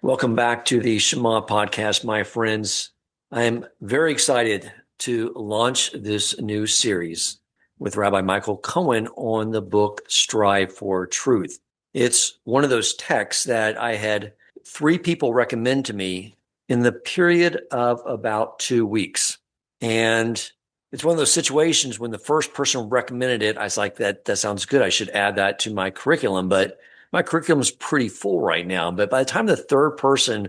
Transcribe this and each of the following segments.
Welcome back to the Shema podcast, my friends. I am very excited to launch this new series with Rabbi Michael Cohen on the book Strive for Truth. It's one of those texts that I had three people recommend to me in the period of about 2 weeks. And it's one of those situations when the first person recommended it, I was like, that sounds good. I should add that to my curriculum. But my curriculum is pretty full right now. But by the time the third person,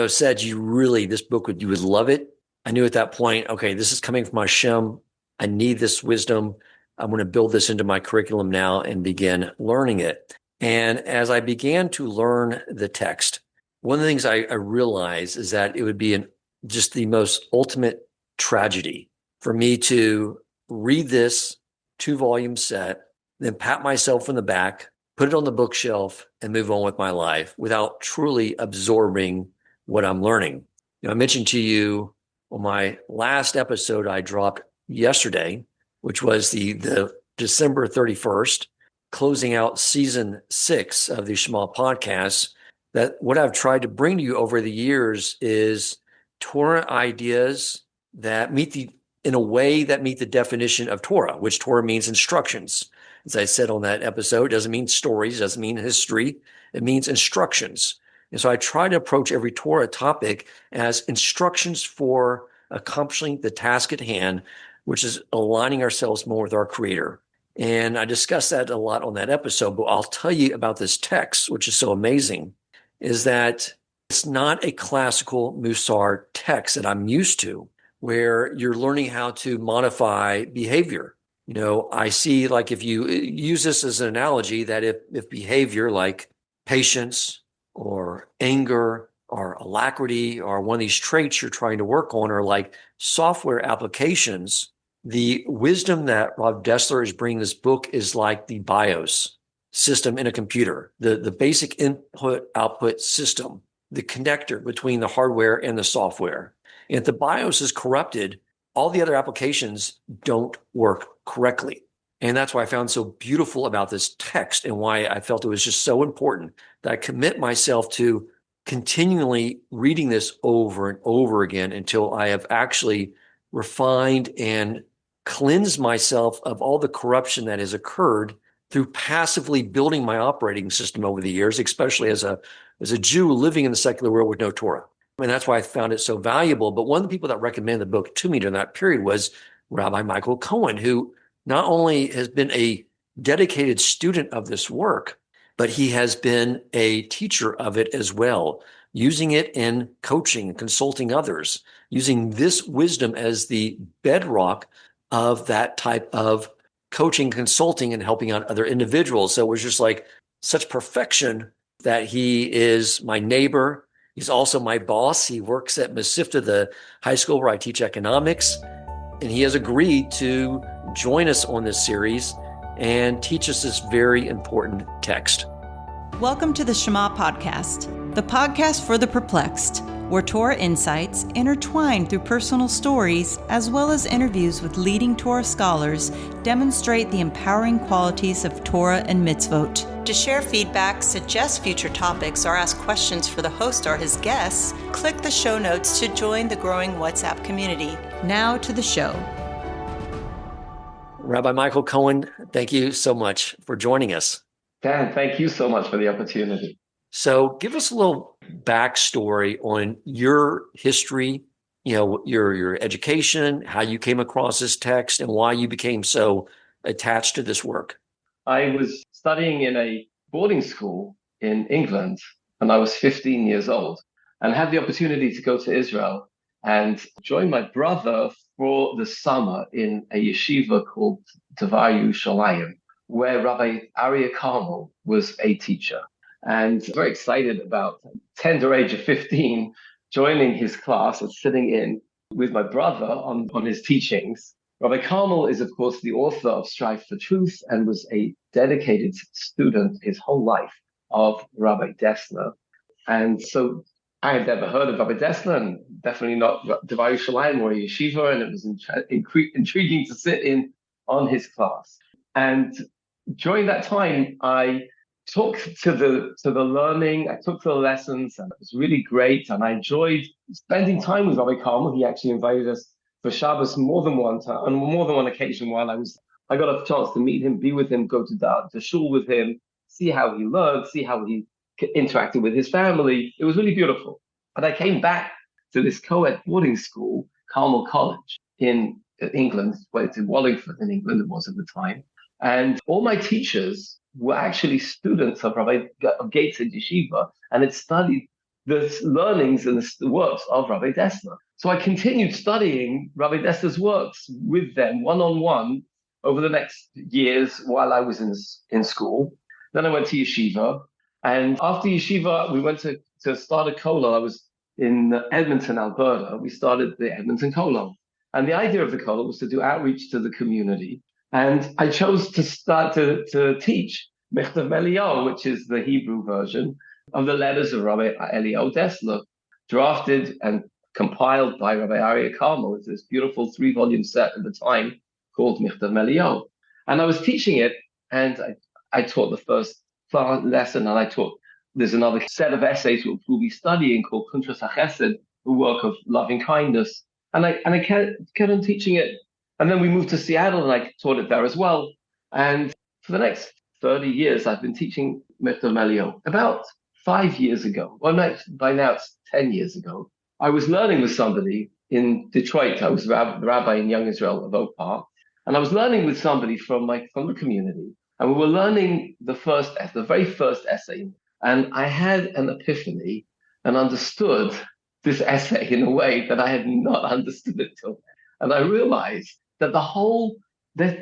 said this book you would love it, I knew at that point, okay, this is coming from Hashem. I need this wisdom. I'm going to build this into my curriculum now and begin learning it. And as I began to learn the text, one of the things I realized is that it would be just the most ultimate tragedy for me to read this 2-volume set, then pat myself on the back, put it on the bookshelf, and move on with my life without truly absorbing what I'm learning. I mentioned to you on my last episode I dropped yesterday, which was the December 31st, closing out season 6 of the Shema podcast, that what I've tried to bring to you over the years is Torah ideas that meet the definition of Torah, which Torah means instructions. As I said on that episode, it doesn't mean stories, doesn't mean history. It means instructions. And so I try to approach every Torah topic as instructions for accomplishing the task at hand, which is aligning ourselves more with our Creator. And I discussed that a lot on that episode, but I'll tell you about this text, which is so amazing, is that it's not a classical Musar text that I'm used to, where you're learning how to modify behavior. I see, like, if you use this as an analogy, that if behavior like patience or anger or alacrity or one of these traits you're trying to work on are like software applications, the wisdom that Rav Dessler is bringing this book is like the BIOS system in a computer, the basic input-output system, the connector between the hardware and the software. And if the BIOS is corrupted, all the other applications don't work correctly. And that's why I found so beautiful about this text and why I felt it was just so important that I commit myself to continually reading this over and over again until I have actually refined and cleansed myself of all the corruption that has occurred through passively building my operating system over the years, especially as a Jew living in the secular world with no Torah. And that's why I found it so valuable. But one of the people that recommended the book to me during that period was Rabbi Michael Cohen, who not only has been a dedicated student of this work, but he has been a teacher of it as well, using it in coaching and consulting others, using this wisdom as the bedrock of that type of coaching, consulting, and helping out other individuals. So it was just like such perfection that he is my neighbor. He's also my boss. He works at Masifta, the high school where I teach economics, and he has agreed to join us on this series and teach us this very important text. Welcome to the Shema Podcast, the podcast for the perplexed, where Torah insights, intertwined through personal stories, as well as interviews with leading Torah scholars, demonstrate the empowering qualities of Torah and mitzvot. To share feedback, suggest future topics, or ask questions for the host or his guests, click the show notes to join the growing WhatsApp community. Now to the show. Rabbi Michael Cohen, thank you so much for joining us. Dan, thank you so much for the opportunity. So give us a little backstory on your history, your education, how you came across this text, and why you became so attached to this work. I was studying in a boarding school in England, and I was 15 years old, and had the opportunity to go to Israel and join my brother for the summer in a yeshiva called Devar Yerushalayim, where Rabbi Aryeh Carmell was a teacher. And very excited about tender age of 15, joining his class and sitting in with my brother on his teachings. Rabbi Carmell is, of course, the author of Strive for Truth and was a dedicated student his whole life of Rabbi Dessler. And so I had never heard of Rabbi Dessler, and definitely not Devar Yerushalayim or a yeshiva, and it was intriguing to sit in on his class. And during that time, I took to the learning. I took to the lessons, and it was really great. And I enjoyed spending time with Rabbi Carmell. He actually invited us for Shabbos more than one time, on more than one occasion while I got a chance to meet him, be with him, go to shul with him, see how he learned, see how he interacted with his family. It was really beautiful. And I came back to this co-ed boarding school, Carmel College in England, well, it's in Wallingford in England, it was at the time. And all my teachers were actually students of Rabbi Gateshead Yeshiva and had studied the learnings and the works of Rabbi Dessler. So I continued studying Rabbi Dessler's works with them one-on-one over the next years while I was in school. Then I went to yeshiva. And after yeshiva, we went to start a kollel. I was in Edmonton, Alberta. We started the Edmonton kollel. And the idea of the kollel was to do outreach to the community. And I chose to start to teach Michtav Eliyahu, which is the Hebrew version of the letters of Rabbi Eliyahu Dessler, drafted and compiled by Rabbi Aryeh Carmell. It's this beautiful 3-volume set at the time called Michtav Eliyahu. And I was teaching it, and I taught the first lesson, and I taught, there's another set of essays which we'll be studying called Kuntras HaChesed, the work of loving kindness. And I kept on teaching it. And then we moved to Seattle, and I taught it there as well. And for the next 30 years, I've been teaching Michtav Eliyahu. About 5 years ago, well, no, by now it's 10 years ago, I was learning with somebody in Detroit. I was the rabbi in Young Israel of Oak Park. And I was learning with somebody from the community. And we were learning the very first essay. And I had an epiphany and understood this essay in a way that I had not understood it till then. And I realized that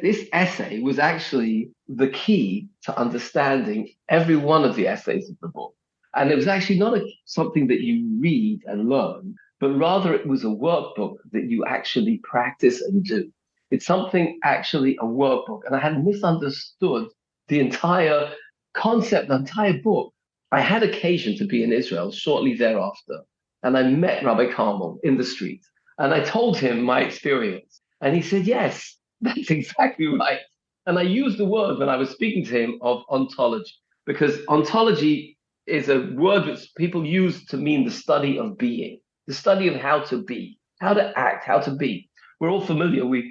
this essay was actually the key to understanding every one of the essays of the book. And it was actually not something that you read and learn, but rather it was a workbook that you actually practice and do. It's something actually a workbook. And I had misunderstood the entire concept, the entire book. I had occasion to be in Israel shortly thereafter, and I met Rabbi Carmell in the street. And I told him my experience. And he said, yes, that's exactly right. And I used the word when I was speaking to him of ontology, because ontology is a word that people use to mean the study of being, the study of how to be, how to act, how to be. We're all familiar with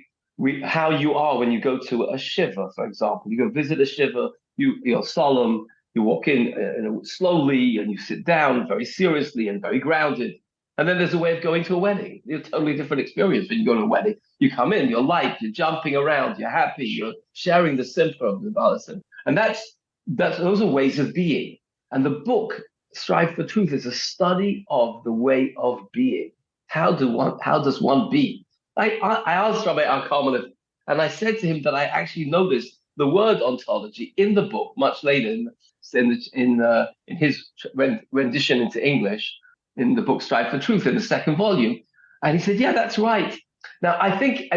how you are when you go to a shiva, for example. You go visit a shiva, you're solemn, you walk in slowly, and you sit down very seriously and very grounded. And then there's a way of going to a wedding. It's a totally different experience when you go to a wedding. You come in, you're light, you're jumping around, you're happy, you're sharing the simcha of the Balasan. And those are ways of being. And the book, Strive for Truth, is a study of the way of being. How does one be? I asked Rabbi Aryeh Carmell, and I said to him that I actually noticed the word ontology in the book much later in his rendition into English, in the book Strive for Truth, in the second volume. And he said, yeah, that's right. Now, I think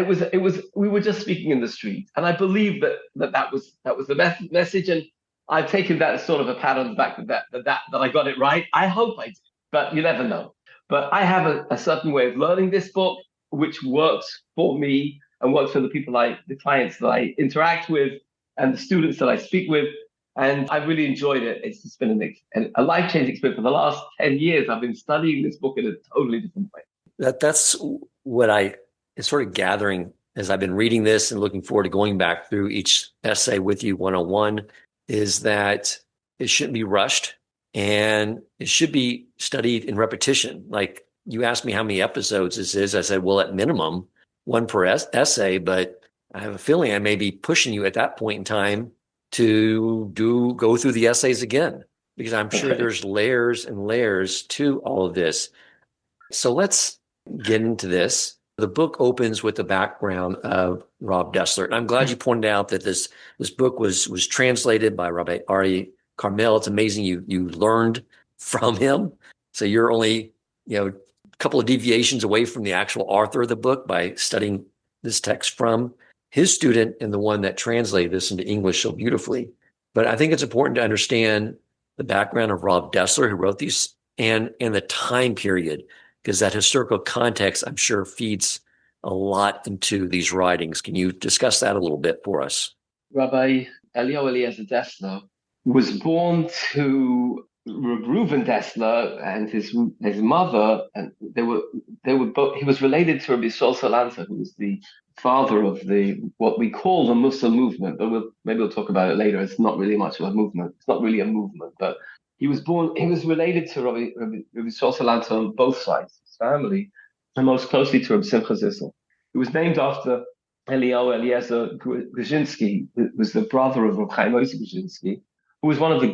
we were just speaking in the street, and I believe that was the message. And I've taken that as sort of a pat on the back that I got it right. I hope I did, but you never know. But I have a certain way of learning this book, which works for me and works for the clients that I interact with and the students that I speak with. And I really enjoyed it. It's just been a life-changing experience. For the last 10 years, I've been studying this book in a totally different way. That's what I is sort of gathering as I've been reading this and looking forward to going back through each essay with you one-on-one, is that it shouldn't be rushed and it should be studied in repetition. Like you asked me how many episodes this is. I said, well, at minimum, one per essay, but I have a feeling I may be pushing you at that point in time to go through the essays again, because I'm sure there's layers and layers to all of this. So let's get into this. The book opens with the background of Rav Dessler. And I'm glad you pointed out that this book was translated by Rabbi Aryeh Carmell. It's amazing you learned from him. So you're only, a couple of deviations away from the actual author of the book by studying this text from his student and the one that translated this into English so beautifully. But I think it's important to understand the background of Rav Dessler, who wrote these, and the time period, because that historical context, I'm sure, feeds a lot into these writings. Can you discuss that a little bit for us? Rabbi Eliyahu Dessler was born to Reuven Dessler and his mother, and they were both. He was related to Rabbi Salanter, who was the father of the what we call the Musa movement, but maybe we'll talk about it later. It's not really much of a movement. It's not really a movement, but he was born. He was related to Rabbi Salanter on both sides, his family, and most closely to Rabbi Simcha Zissel. He was named after Eliezer Grzinski, who was the brother of Rabbi Chaim Moshe Grzinski, who was one of the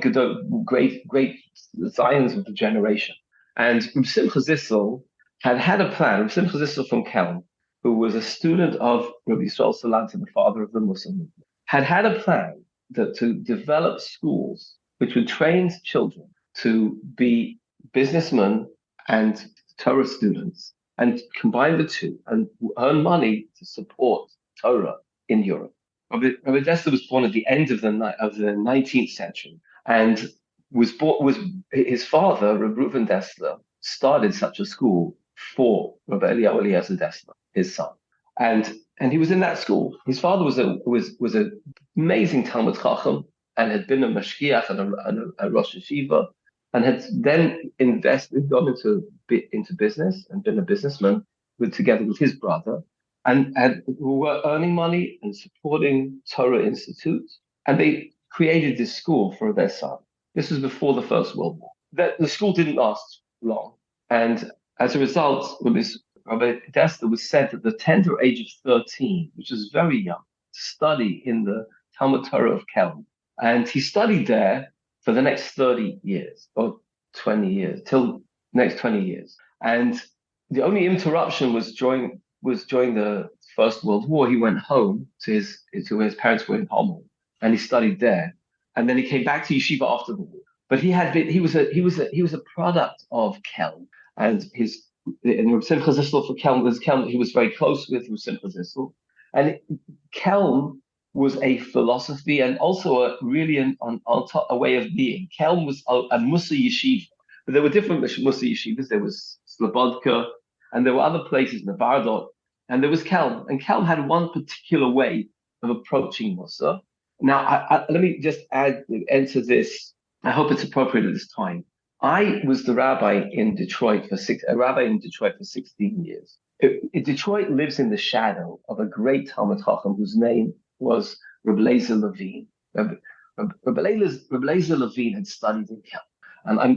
great Zions of the generation. And Rabbi Simcha Zissel had a plan. Rabbi Simcha Zissel from Kelm, who was a student of Rabbi Yisrael Salanter, the father of the Muslim movement, had a plan to develop schools which would train children to be businessmen and Torah students and combine the two and earn money to support Torah in Europe. Rabbi Dessler was born at the end of the 19th century, and his father, Rabbi Reuven Dessler, started such a school for Rabbi Eliyahu Dessler, his son, and he was in that school. His father was an amazing Talmud Chacham and had been a mashgiach and a Rosh Yeshiva, and had then gone into business and been a businessman together with his brother, and were earning money and supporting Torah Institute, and they created this school for their son. This was before the First World War. The school didn't last long, and as a result, Rabbi Dessler was sent at the tender age of 13, which is very young, to study in the Talmud Torah of Kelm. And he studied there for the next 30 years, or 20 years, till next 20 years. And the only interruption was during the First World War. He went home to where his parents were in Hommel, and he studied there. And then he came back to yeshiva after the war. But he was a product of Kelm, and Rav Simcha Zissel for Kelm, he was very close with Rav Simcha Zissel. And Kelm was a philosophy and also a way of being. Kelm was a Musa yeshiva, but there were different Musa yeshivas. There was Slobodka, and there were other places, Nevardot, and there was Kelm. And Kelm had one particular way of approaching Musa. Now, let me just enter this. I hope it's appropriate at this time. I was the rabbi in Detroit for 16 years. Detroit lives in the shadow of a great Talmud Chacham whose name was Rabbi Eliezer Levine. Rabbi Eliezer Levine had studied in Kelm. And I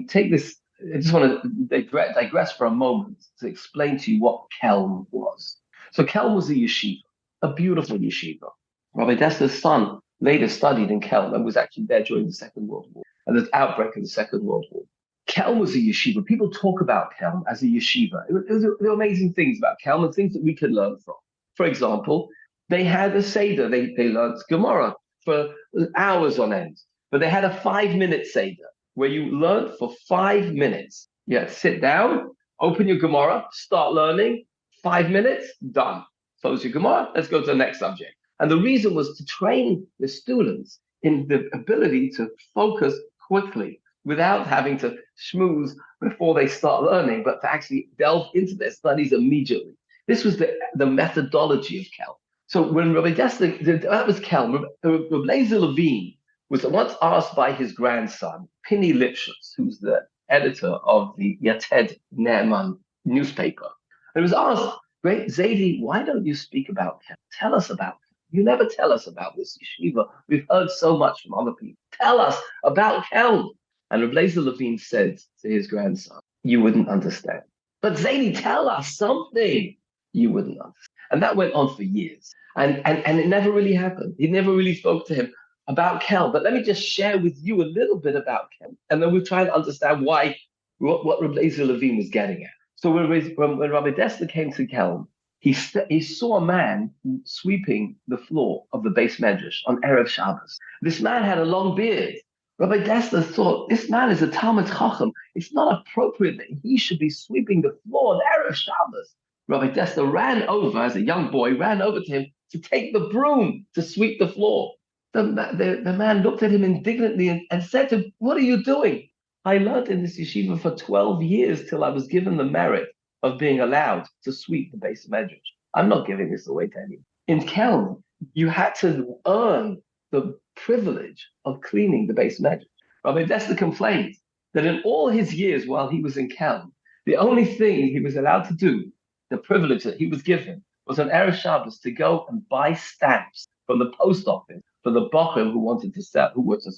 just want to digress for a moment to explain to you what Kelm was. So Kelm was a yeshiva, a beautiful yeshiva. Rabbi Dessler's son later studied in Kelm and was actually there during the Second World War, and the outbreak of the Second World War. Kelm was a yeshiva. People talk about Kelm as a yeshiva. There were amazing things about Kelm and things that we could learn from. For example, they had a Seder. They learned Gemara for hours on end. But they had a 5-minute Seder where you learned for 5 minutes. Yeah, sit down, open your Gemara, start learning. 5 minutes, done. Close your Gemara, let's go to the next subject. And the reason was to train the students in the ability to focus quickly without having to schmooze before they start learning, but to actually delve into their studies immediately. This was the methodology of Kelm. So when Rabbi Dessler, that was Kelm, Rabbi Eliezer Levine was once asked by his grandson, Pini Lipschutz, who's the editor of the Yated Ne'eman newspaper. And he was asked, Great Zaidi, why don't you speak about Kelm? Tell us about Kelm. You never tell us about this yeshiva. We've heard so much from other people. Tell us about Kelm. And Rabbi Eliezer Levine said to his grandson, you wouldn't understand. But Zaidi, tell us something. You wouldn't understand. And that went on for years. And it never really happened. He never really spoke to him about Kelm. But let me just share with you a little bit about Kelm. And then we'll try to understand what Rabbi Eliezer Levine was getting at. So when Rabbi Dessler came to Kelm, he saw a man sweeping the floor of the Beis Medrash on Erev Shabbos. This man had a long beard. Rabbi Dessler thought, this man is a Talmud Chacham. It's not appropriate that he should be sweeping the floor on Erev Shabbos. Rabbi Dessler ran over, as a young boy, to him to take the broom to sweep the floor. The man looked at him indignantly and said to him, what are you doing? I learned in this yeshiva for 12 years till I was given the merit of being allowed to sweep the Beis Medrash. I'm not giving this away to anyone. In Kelm, you had to earn the privilege of cleaning the base medrash. Rabbi Dessler complained that in all his years while he was in Kelm, the only thing he was allowed to do, the privilege that he was given, was on Erev Shabbos to go and buy stamps from the post office for the bochum who were to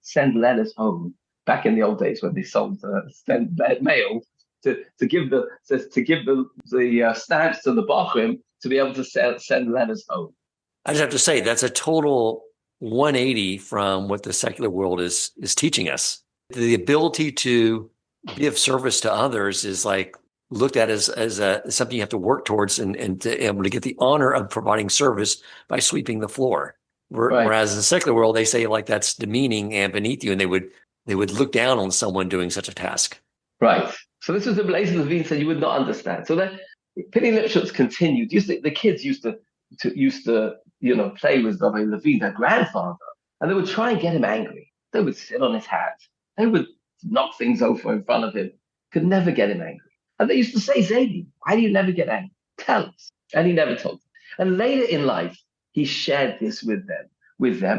send letters home back in the old days when they send mail to give the stamps to the bochum to be able to send letters home. I just have to say that's a total 180 from what the secular world is teaching us. The ability to give service to others is like looked at as something you have to work towards and to able to get the honor of providing service by sweeping the floor. Whereas in the secular world, they say like that's demeaning and beneath you, and they would look down on someone doing such a task. Right. So this was the Eliezer Levine said you would not understand. So that Penny Lipschutz continued. The kids used to play with Rabbi Levine, their grandfather, and they would try and get him angry. They would sit on his hat. They would knock things over in front of him. Could never get him angry. And they used to say, Zaidi, why do you never get angry? Tell us. And he never told them. And later in life, he shared this with them.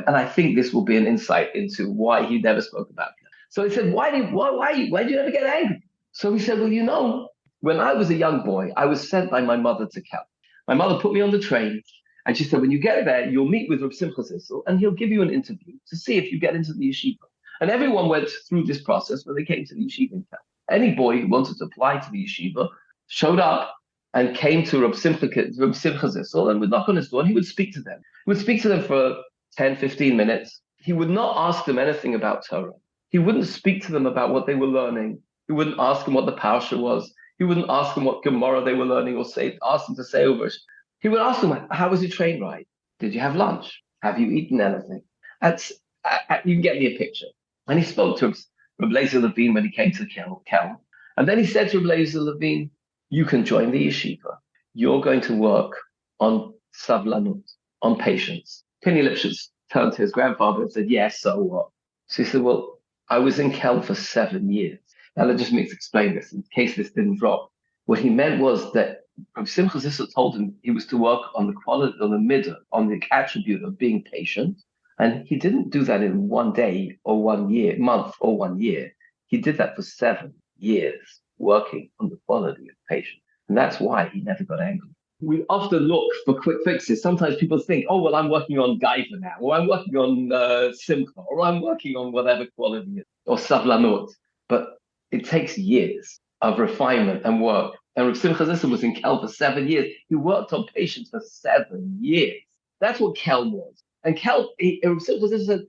And I think this will be an insight into why he never spoke about it. So he said, why do you never get angry? So he said, well, when I was a young boy, I was sent by my mother to Cal. My mother put me on the train, and she said, when you get there, you'll meet with Rav Simcha Zissel, and he'll give you an interview to see if you get into the yeshiva. And everyone went through this process when they came to the yeshiva in Cal. Any boy who wanted to apply to the yeshiva showed up and came to Rav Simcha Zissel and would knock on his door, and he would speak to them. He would speak to them for 10, 15 minutes. He would not ask them anything about Torah. He wouldn't speak to them about what they were learning. He wouldn't ask them what the parsha was. He wouldn't ask them what Gemara they were learning or ask them to say over it. He would ask them, how was your train ride? Did you have lunch? Have you eaten anything? You can get me a picture. And he spoke to Rabbi Eliezer Levine when he came to Kelm. And then he said to Rabbi Eliezer Levine, you can join the yeshiva. You're going to work on savlanut, on patience. Penny Lipschutz turned to his grandfather and said, yes, so what? So he said, well, I was in Kelm for 7 years. Now let just me explain this in case this didn't drop. What he meant was that Simcha Zissel told him he was to work on the quality, on the middle, on the attribute of being patient. And he didn't do that in 1 day or 1 year, month or 1 year. He did that for 7 years, working on the quality of patience. And that's why he never got angry. We often look for quick fixes. Sometimes people think, oh, well, I'm working on Gaiva now, or I'm working on Simcha, or I'm working on whatever quality it is, or Savlanut. But it takes years of refinement and work. And Rav Simcha Zissel was in Kelm for 7 years. He worked on patience for 7 years. That's what Kelm was. And Rav Simcha Zissel said,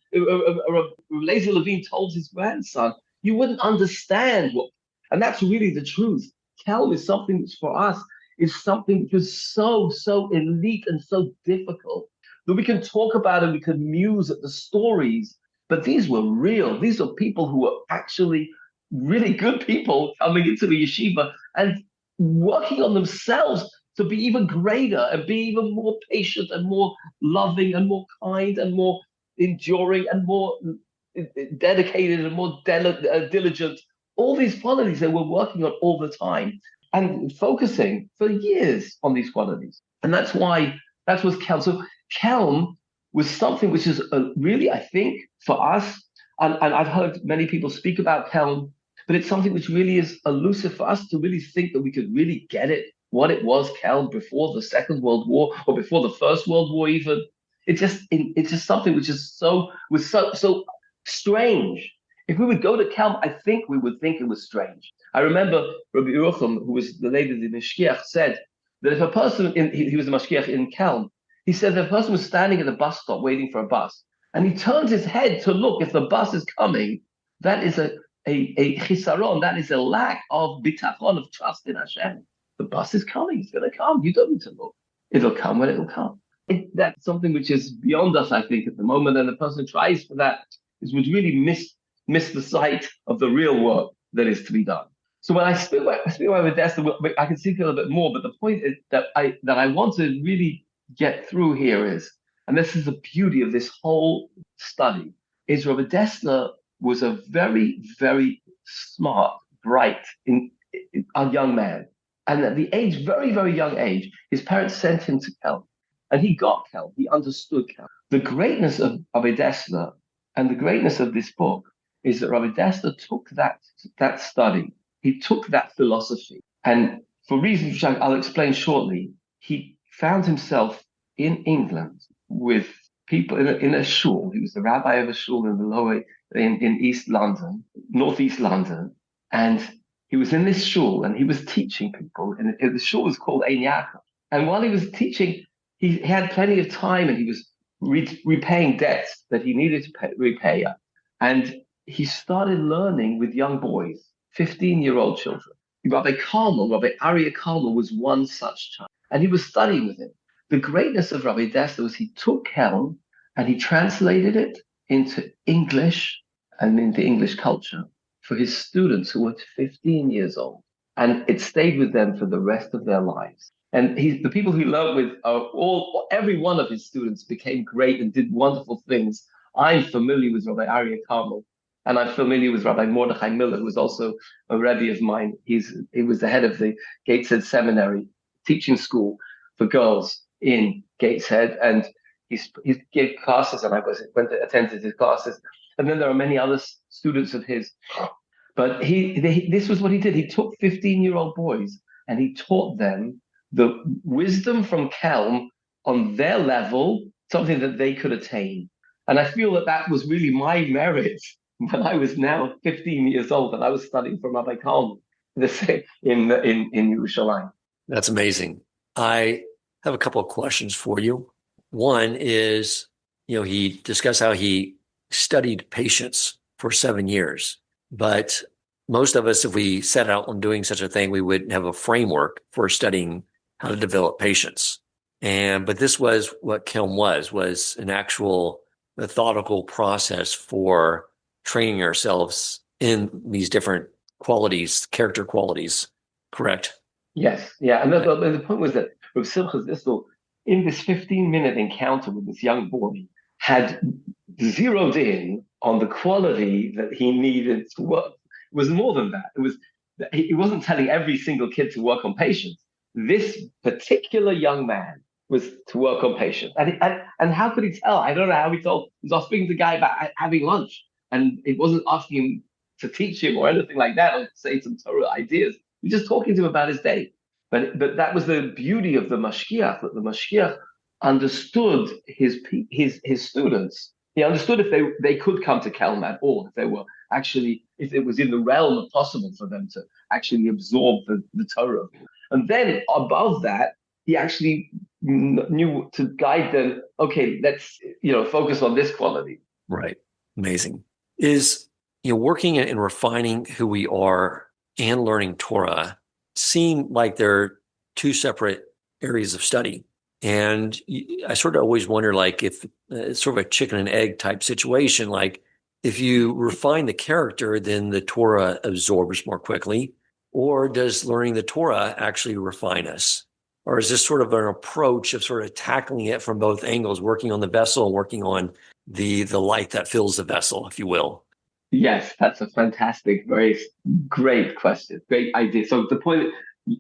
Rav Eliezer Levine told his grandson, you wouldn't understand what. And that's really the truth. Kelm is something which for us is something which is so elite and so difficult that we can talk about and we can muse at the stories. But these were real. These are people who were actually really good people coming into the yeshiva and working on themselves to be even greater and be even more patient and more loving and more kind and more enduring and more dedicated and more diligent. All these qualities they were working on all the time and focusing for years on these qualities. And that's why that was Kelm. So Kelm was something which is really, I think, for us, and I've heard many people speak about Kelm, but it's something which really is elusive for us to really think that we could really get it, what it was Kelm before the Second World War or before the First World War even. It's just something which is so strange. If we would go to Kelm, I think we would think it was strange. I remember Rabbi Yerucham, who was the lady of the Mashgiach, said that if a person, he was a Mashgiach in Kelm, he said that a person was standing at a bus stop waiting for a bus, and he turns his head to look if the bus is coming, that is a chisaron, that is a lack of bitachon, of trust in Hashem. The bus is coming, it's going to come. You don't need to look. It'll come when it will come. That's something which is beyond us, I think, at the moment, and the person tries for that would really miss the sight of the real work that is to be done. So when I speak about Dessler, I can speak a little bit more, but the point is that I want to really get through here is, and this is the beauty of this whole study, is Rabbi Dessler was a very, very smart, bright, a young man. And at the age, very, very young age, his parents sent him to Kelm. And he got Kelm. He understood Kelm. The greatness of Rabbi Dessler and the greatness of this book is that Rabbi Dessler took that study, he took that philosophy, and for reasons which I'll explain shortly, he found himself in England with people in a shul. He was the rabbi of a shul in East London, northeast London, and he was in this shul and he was teaching people. And the shul was called Ein Yaakov. And while he was teaching, he had plenty of time and he was repaying debts that he needed to repay. And he started learning with young boys, 15-year-old children. Rabbi Aryeh Carmell was one such child, and he was studying with him. The greatness of Rabbi Dessler was he took Kelm and he translated it into English and into English culture for his students who were 15 years old. And it stayed with them for the rest of their lives. And the people he learned with, every one of his students became great and did wonderful things. I'm familiar with Rabbi Aryeh Carmell, and I'm familiar with Rabbi Mordechai Miller, who was also a Rebbe of mine. He was the head of the Gateshead Seminary teaching school for girls in Gateshead, and he gave classes, and I attended his classes. And then there are many other students of his. But this was what he did. He took 15-year-old boys and he taught them the wisdom from Kelm on their level, something that they could attain. And I feel that was really my merit when I was now 15 years old and I was studying from Rabbi Cohen in Yerushalayim. That's amazing. I have a couple of questions for you. One is, he discussed how he studied patience for 7 years, but most of us, if we set out on doing such a thing, we would have a framework for studying how to develop patience. But this was what Kelm was an actual methodical process for training ourselves in these different qualities, character qualities, correct? Yes. Yeah. And the point was that Rav Simcha Zissel, in this 15-minute encounter with this young boy, had zeroed in on the quality that he needed to work. It was more than that. He wasn't telling every single kid to work on patience. This particular young man was to work on patience. And how could he tell? I don't know how he told. He was speaking to the guy about having lunch, and it wasn't asking him to teach him or anything like that, or say some Torah ideas. He was just talking to him about his day. But that was the beauty of the Mashgiach, that the Mashgiach understood his students. He understood if they could come to Kelm at all, if it was in the realm of possible for them to actually absorb the Torah. And then above that, he actually knew to guide them. Okay, let's focus on this quality. Right. Amazing. Is working and refining who we are and learning Torah seem like they're two separate areas of study. And I sort of always wonder, if it's sort of a chicken and egg type situation, if you refine the character, then the Torah absorbs more quickly, or does learning the Torah actually refine us? Or is this sort of an approach of sort of tackling it from both angles, working on the vessel and working on the light that fills the vessel, if you will? Yes, that's a fantastic, very great question. Great idea. So the point,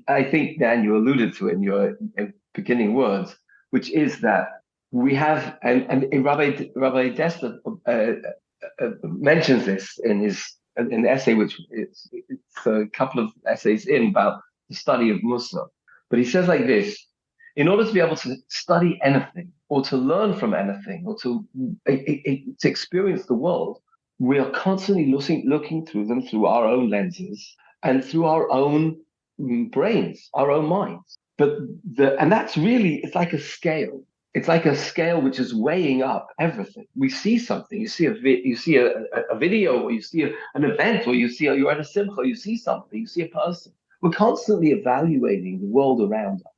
I think, Dan, you alluded to it in your beginning words, which is that we have, and Rabbi Dessler mentions this in the essay, which it's a couple of essays in about the study of Muslim. But he says like this: in order to be able to study anything or to learn from anything or to experience the world, we are constantly looking through them through our own lenses and through our own brains, our own minds. And that's really, it's like a scale. It's like a scale which is weighing up everything. We see something. You see a video, or you see an event, or you're at a simcha. You see something. You see a person. We're constantly evaluating the world around us.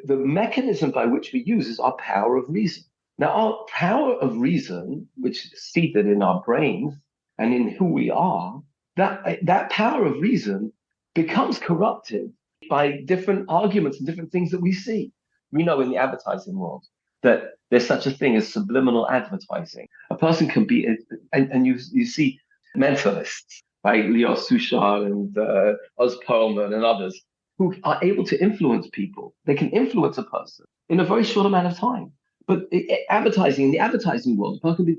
The mechanism by which we use is our power of reason. Now, our power of reason, which is seated in our brains and in who we are, that power of reason becomes corrupted by different arguments and different things that we see. We know in the advertising world that there's such a thing as subliminal advertising. A person can be, and you see mentalists like Leo Suchar and Oz Perlman and others who are able to influence people. They can influence a person in a very short amount of time. But advertising, in the advertising world, the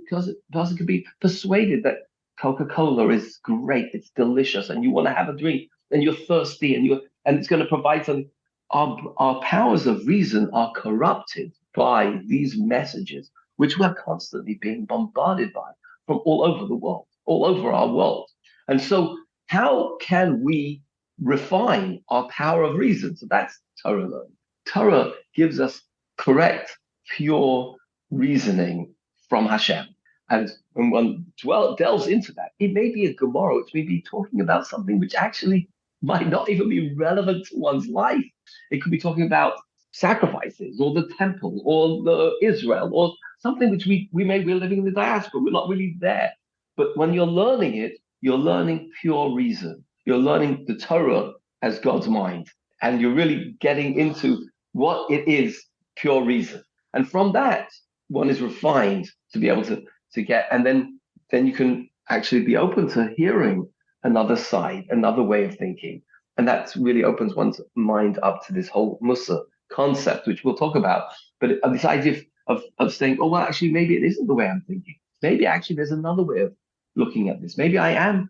person could be persuaded that Coca-Cola is great, it's delicious, and you want to have a drink, and you're thirsty, and it's going to provide something. Our powers of reason are corrupted by these messages, which we're constantly being bombarded by from all over the world, all over our world. And so, how can we refine our power of reason? So that's Torah learning. Torah gives us correct, pure reasoning from Hashem. And when one delves into that, it may be a Gemara, which may be talking about something which actually might not even be relevant to one's life. It could be talking about sacrifices or the temple or the Israel or something which we're living in the diaspora. We're not really there. But when you're learning it, you're learning pure reason. You're learning the Torah as God's mind. And you're really getting into what it is, pure reason. And from that, one is refined to be able to get, and then you can actually be open to hearing another side, another way of thinking. And that really opens one's mind up to this whole Musa concept, which we'll talk about. But this idea of saying, oh, well, actually, maybe it isn't the way I'm thinking. Maybe actually there's another way of looking at this. Maybe I am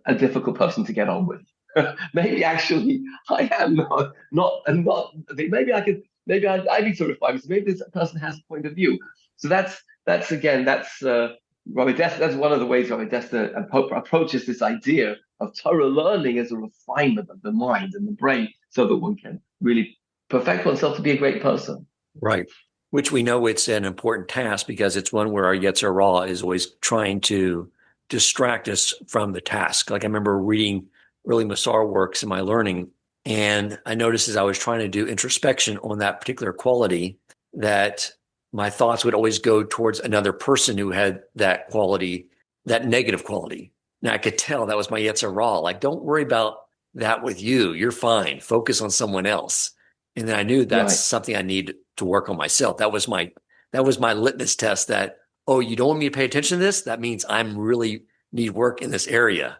a difficult person to get on with. Maybe actually I am not. Maybe I need to refine this. Maybe this person has a point of view. So that's Rabbi Dessler. That's one of the ways Rabbi Dessler approaches this idea of Torah learning as a refinement of the mind and the brain, so that one can really perfect oneself to be a great person. Right. Which we know it's an important task because it's one where our Yetzer Hara is always trying to distract us from the task. Like I remember reading early Musar works in my learning, and I noticed as I was trying to do introspection on that particular quality that my thoughts would always go towards another person who had that quality, that negative quality. Now I could tell that was my Yetzer Hara. Like, don't worry about that with you. You're fine. Focus on someone else. And then I knew that's something I need to work on myself. That was my litmus test that, oh, you don't want me to pay attention to this? That means I'm really need work in this area.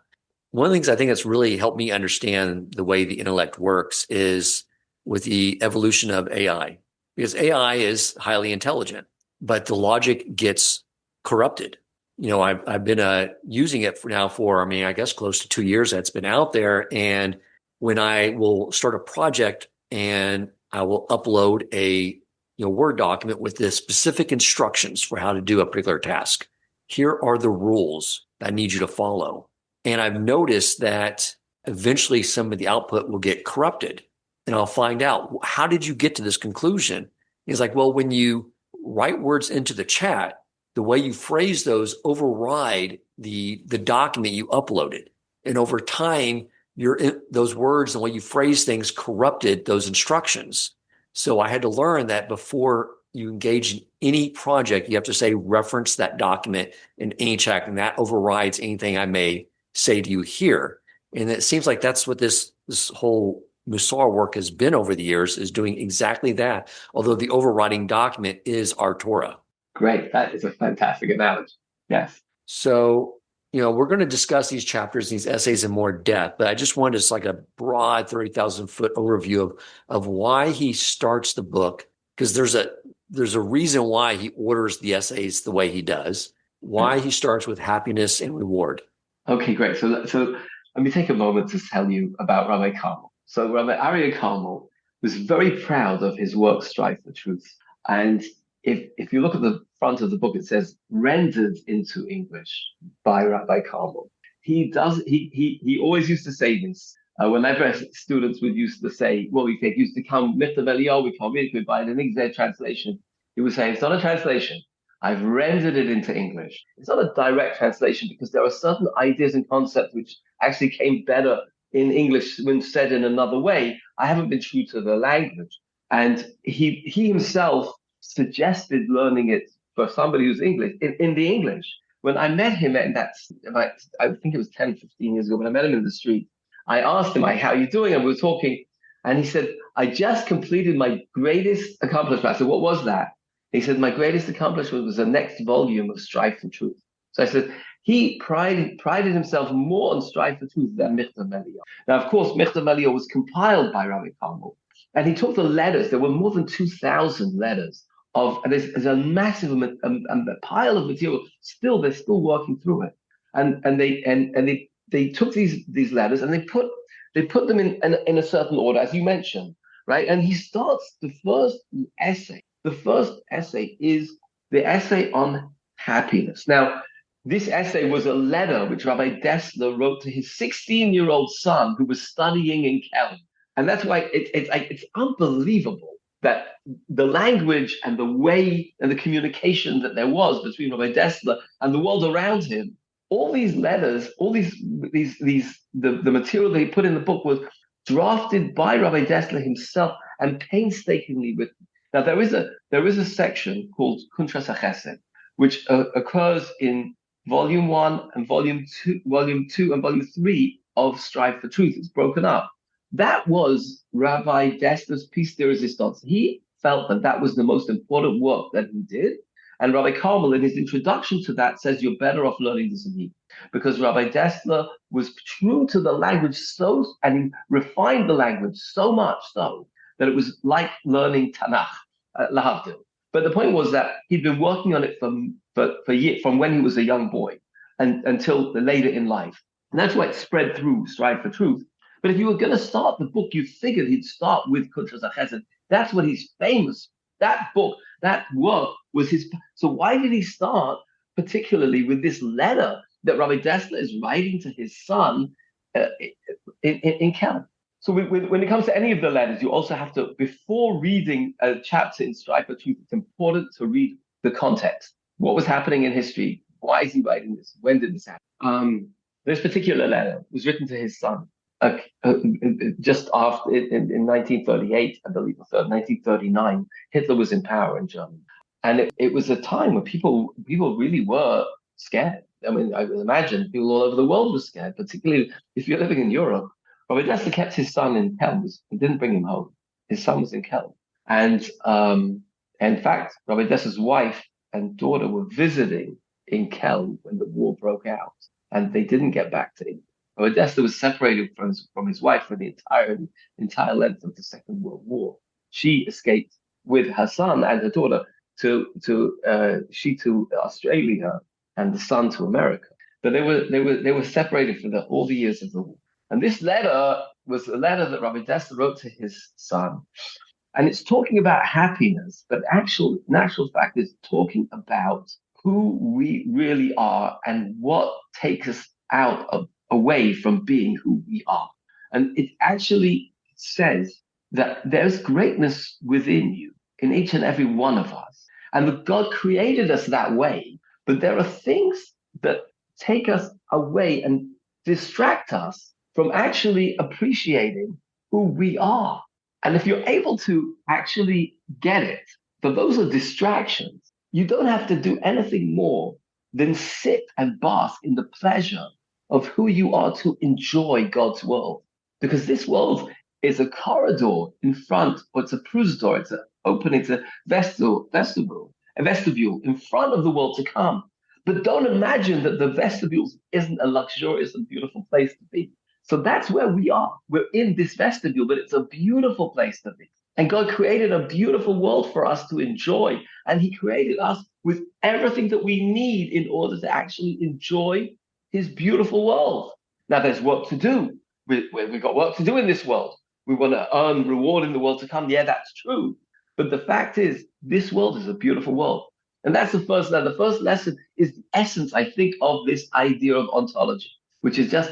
One of the things I think that's really helped me understand the way the intellect works is with the evolution of AI. Because AI is highly intelligent, but the logic gets corrupted. You know, I've been using it for I guess close to 2 years that's been out there. And when I will start a project and I will upload a Word document with the specific instructions for how to do a particular task, here are the rules that I need you to follow. And I've noticed that eventually some of the output will get corrupted. And I'll find out, how did you get to this conclusion? He's like, well, when you write words into the chat, the way you phrase those override the document you uploaded. And over time, those words and the way you phrase things corrupted those instructions. So I had to learn that before you engage in any project, you have to say, reference that document in any chat, and that overrides anything I may say to you here. And it seems like that's what this whole Musar work has been over the years, is doing exactly that, although the overriding document is our Torah. Great. That is a fantastic analogy. Yes. So, we're going to discuss these chapters, these essays in more depth, but I just wanted just like a broad 30,000 foot overview of why he starts the book, because there's a reason why he orders the essays the way he does, why he starts with happiness and reward. Okay, great. So let me take a moment to tell you about Rabbi Carmell. So Rabbi Aryeh Carmell was very proud of his work, Strive for Truth. And if you look at the front of the book, it says rendered into English by Rabbi Carmell. He always used to say this. Whenever students would used to say, well, we used to come Michtav Eliyahu, we can't read it by the English translation. He would say, it's not a translation. I've rendered it into English. It's not a direct translation because there are certain ideas and concepts which actually came better in English when said in another way. I haven't been true to the language. And he himself suggested learning it for somebody who's English, in the English. When I met him, and I think it was 10, 15 years ago, when I met him in the street, I asked him, how are you doing? And we were talking, and he said, I just completed my greatest accomplishment. I said, what was that? He said, my greatest accomplishment was the next volume of Strive for Truth. So I said, he prided himself more on Strive for Truth than Michtav Eliyahu. Now, of course, Michtav Eliyahu was compiled by Rabbi Carmell, And he took the letters. There were more than 2,000 letters and there's a massive a pile of material. Still, they're still working through it. And they took these letters and they put them in a certain order, as you mentioned, right? And he starts the first essay. The first essay is the essay on happiness. Now, this essay was a letter which Rabbi Dessler wrote to his 16-year-old son who was studying in Kelm. And that's why it's unbelievable that the language and the way and the communication that there was between Rabbi Dessler and the world around him, all these letters, all the material that he put in the book was drafted by Rabbi Dessler himself and painstakingly written. Now there is a section called Kuntras HaChesed, which occurs in Volume 1 and Volume 2 and Volume 3 of Strive for Truth. It's broken up. That was Rabbi Dessler's piece de resistance. He felt that was the most important work that he did. And Rabbi Carmell, in his introduction to that, says you're better off learning this in Hebrew, because Rabbi Dessler was true to the language and he refined the language so much so that it was like learning Tanakh, lahavdil. But the point was that he'd been working on it for years, from when he was a young boy and until later in life. And that's why it spread through Strive for Truth. But if you were going to start the book, you figured he'd start with Kuntras HaChesed. That's what he's famous. That book, that work was his. So why did he start particularly with this letter that Rabbi Dessler is writing to his son in Kelm? So when it comes to any of the letters, you also have to, before reading a chapter in Strive for Truth, it's important to read the context. What was happening in history? Why is he writing this? When did this happen? This particular letter was written to his son just after, in 1938, I believe, or 1939, Hitler was in power in Germany. And it was a time when people really were scared. I mean, I would imagine people all over the world were scared, particularly if you're living in Europe. Rabbi Dessler kept his son in Kelm and didn't bring him home. His son was in Kelm. And in fact, Rabbi Dessler's wife and daughter were visiting in Kelm when the war broke out, and they didn't get back to England. Rabbi Dessler was separated from his wife for the entire length of the Second World War. She escaped with her son and her daughter she to Australia and the son to America. But they were separated for all the years of the war. And this letter was a letter that Rabbi Dessler wrote to his son. And it's talking about happiness, but in actual fact, it's talking about who we really are and what takes us away from being who we are. And it actually says that there's greatness within you, in each and every one of us. And that God created us that way. But there are things that take us away and distract us from actually appreciating who we are. And if you're able to actually get it, but those are distractions, you don't have to do anything more than sit and bask in the pleasure of who you are to enjoy God's world. Because this world is a corridor in front, or it's a prosdor, it's an opening, it's a vestibule in front of the world to come. But don't imagine that the vestibule isn't a luxurious and beautiful place to be. So that's where we are. We're in this vestibule, but it's a beautiful place to be. And God created a beautiful world for us to enjoy. And he created us with everything that we need in order to actually enjoy his beautiful world. Now there's work to do. We've got work to do in this world. We want to earn reward in the world to come. Yeah, that's true. But the fact is, this world is a beautiful world. And that's the first lesson. The first lesson is the essence, I think, of this idea of ontology, which is just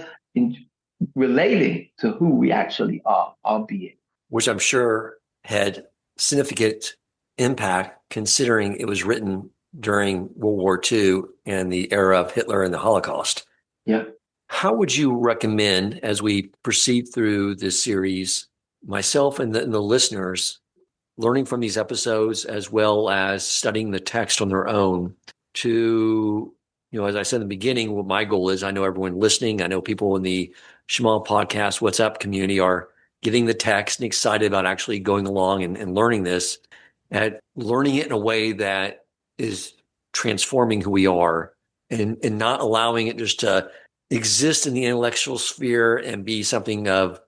relating to who we actually are, our being. Which I'm sure had significant impact, considering it was written during World War II and the era of Hitler and the Holocaust. Yeah. How would you recommend, as we proceed through this series, myself and the listeners, learning from these episodes as well as studying the text on their own to, as I said in the beginning, what my goal is, I know everyone listening, I know people in the Shema Podcast WhatsApp community are getting the text and excited about actually going along and learning this, and learning it in a way that is transforming who we are and not allowing it just to exist in the intellectual sphere and be something of,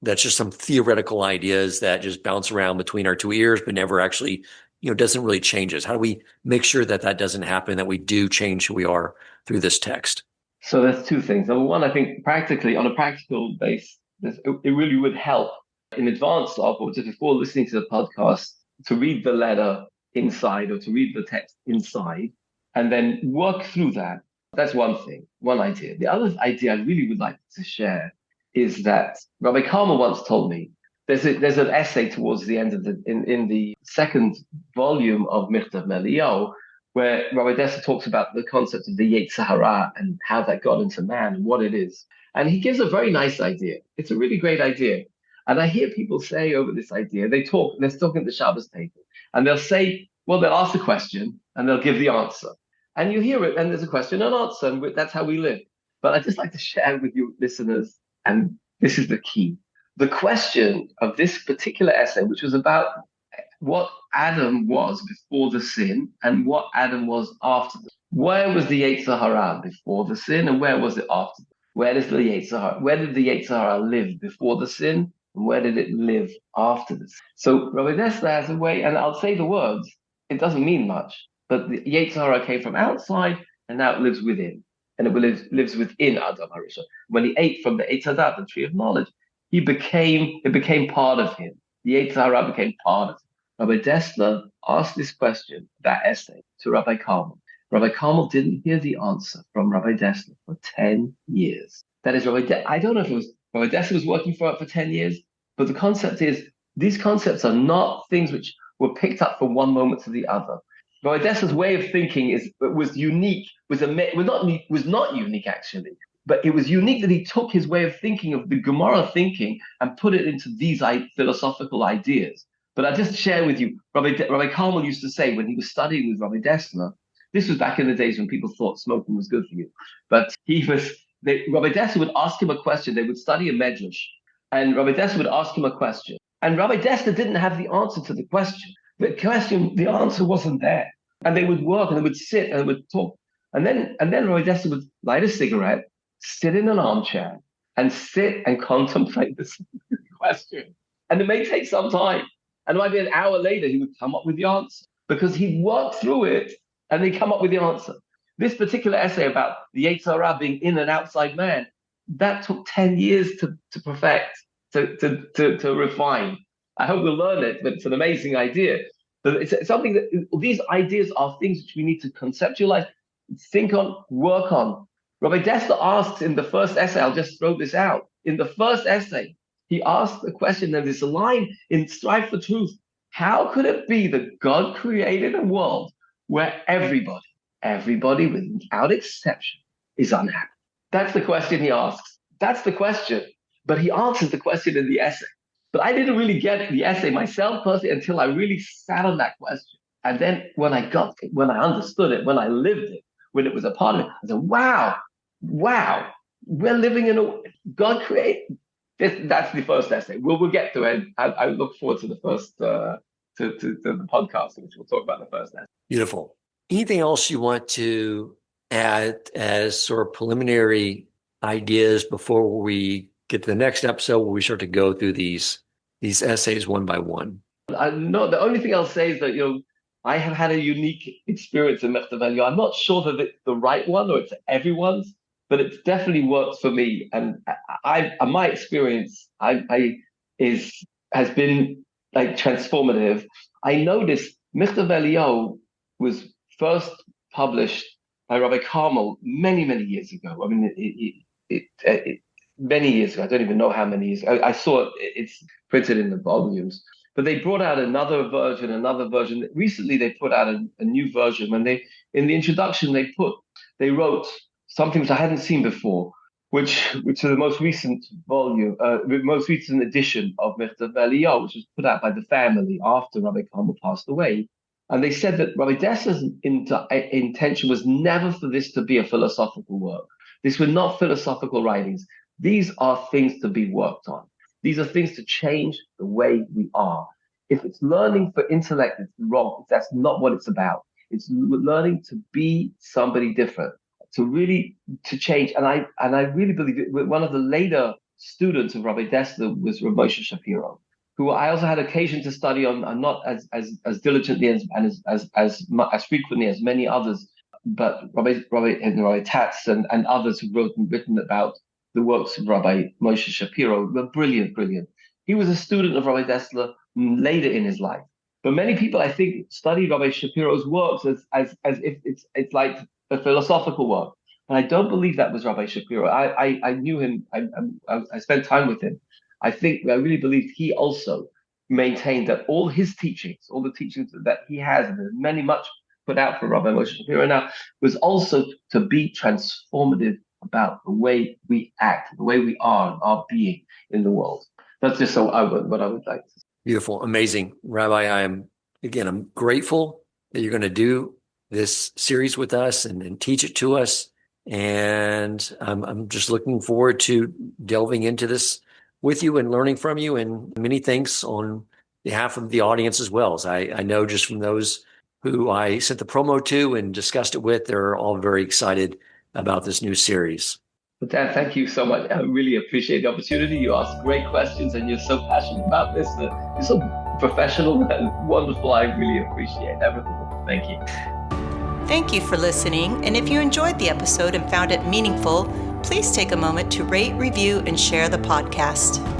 that's just some theoretical ideas that just bounce around between our two ears, but never actually, doesn't really change us? How do we make sure that that doesn't happen, that we do change who we are through this text? So there's two things. Number one, I think practically, on a practical base, it really would help in advance of or just before listening to the podcast to read the letter inside or to read the text inside and then work through that. That's one thing, one idea. The other idea I really would like to share is that Rabbi Carmell once told me there's an essay towards the end of in the second volume of Michtav Eliyahu where Rabbi Dessler talks about the concept of the Yetzer Hara and how that got into man and what it is. And he gives a very nice idea. It's a really great idea. And I hear people say over this idea, they're talking at the Shabbos table, and they'll say, well, they'll ask the question and they'll give the answer. And you hear it, and there's a question and answer, and that's how we live. But I'd just like to share with you listeners, and this is the key. The question of this particular essay, which was about what Adam was before the sin and what Adam was after the sin. Where was the Yetzer Hara before the sin and where was it after? Where did the Yetzer Hara live before the sin and where did it live after the sin? So Rabbi Dessler has a way, and I'll say the words, it doesn't mean much, but the Yetzer Hara came from outside and now it lives within. And it lives within Adam HaRishon. When he ate from the Eitz Hadat, the tree of knowledge, it became part of him. The Yetzer Hara became part of him. Rabbi Dessler asked this question, that essay, to Rabbi Carmell. Rabbi Carmell didn't hear the answer from Rabbi Dessler for 10 years. That is, I don't know if it was Rabbi Dessler was working for it for 10 years, but the concept is, these concepts are not things which were picked up from one moment to the other. Rabbi Dessler's way of thinking was unique, was not unique actually, but it was unique that he took his way of thinking of the Gemara thinking and put it into these philosophical ideas. But I'll just share with you, Rabbi Carmell used to say when he was studying with Rabbi Dessler, this was back in the days when people thought smoking was good for you, but Rabbi Dessler would ask him a question, they would study a medrash, and Rabbi Dessler would ask him a question, and Rabbi Dessler didn't have the answer to the question. The answer wasn't there. And they would work and they would sit and they would talk. And then Rabbi Dessler would light a cigarette, sit in an armchair, and sit and contemplate this question. And it may take some time. And it might be an hour later, he would come up with the answer because he worked through it and they come up with the answer. This particular essay about the Yetzer Hara being in and outside man, that took 10 years to perfect, to refine. I hope we'll learn it, but it's an amazing idea. But it's something that these ideas are things which we need to conceptualize, think on, work on. Rabbi Dessler asks in the first essay, I'll just throw this out. In the first essay, he asked a question, and there's a line in Strive for Truth. How could it be that God created a world where everybody without exception is unhappy? That's the question he asks. That's the question. But he answers the question in the essay. But I didn't really get the essay myself personally until I really sat on that question. And then when I understood it, when I lived it, when it was a part of it, I said, wow, we're living in God created. That's the first essay. We'll get to it. I look forward to the first, to the podcast, which we'll talk about the first essay. Beautiful. Anything else you want to add as sort of preliminary ideas before we get to the next episode where we start to go through these essays one by one? No, the only thing I'll say is that, I have had a unique experience in Michtav Eliyahu. I'm not sure that it's the right one or it's everyone's, but it's definitely worked for me. And my experience has been like transformative. I noticed Michtav Eliyahu was first published by Rabbi Carmell many, many years ago. I mean, many years ago. I don't even know how many years ago. I saw it. It's printed in the volumes. But they brought out another version. Recently, they put out a new version. When in the introduction, they wrote something which I hadn't seen before, which is the most recent volume, most recent edition of Michtav Eliyahu, which was put out by the family after Rabbi Carmell passed away. And they said that Rabbi Dessler's intention was never for this to be a philosophical work. These were not philosophical writings. These are things to be worked on. These are things to change the way we are. If it's learning for intellect, it's wrong. That's not what it's about. It's learning to be somebody different, to change. And I really believe it. One of the later students of Rabbi Dessler was Rav Moshe Shapiro, who I also had occasion to study on, and not as diligently and as frequently as many others, but Rabbi Tatz and others who written about the works of Rabbi Moshe Shapiro were brilliant. He was a student of Rabbi Dessler later in his life. But many people, I think, study Rabbi Shapiro's works as if it's like a philosophical work. And I don't believe that was Rabbi Shapiro. I knew him. I spent time with him. I really believe he also maintained that all his teachings, all the teachings that he has, and there's much put out for Rabbi Moshe Shapiro now, was also to be transformative about the way we act, the way we are, our being in the world. That's just what I would like to say. Beautiful. Amazing. Rabbi, I'm grateful that you're going to do this series with us and teach it to us. And I'm just looking forward to delving into this with you and learning from you, and many thanks on behalf of the audience as well. As I know just from those who I sent the promo to and discussed it with, they're all very excited about this new series. But Dan, thank you so much. I really appreciate the opportunity. You ask great questions and you're so passionate about this. You're so professional and wonderful. I really appreciate everything. Thank you. Thank you for listening. And if you enjoyed the episode and found it meaningful, please take a moment to rate, review, and share the podcast.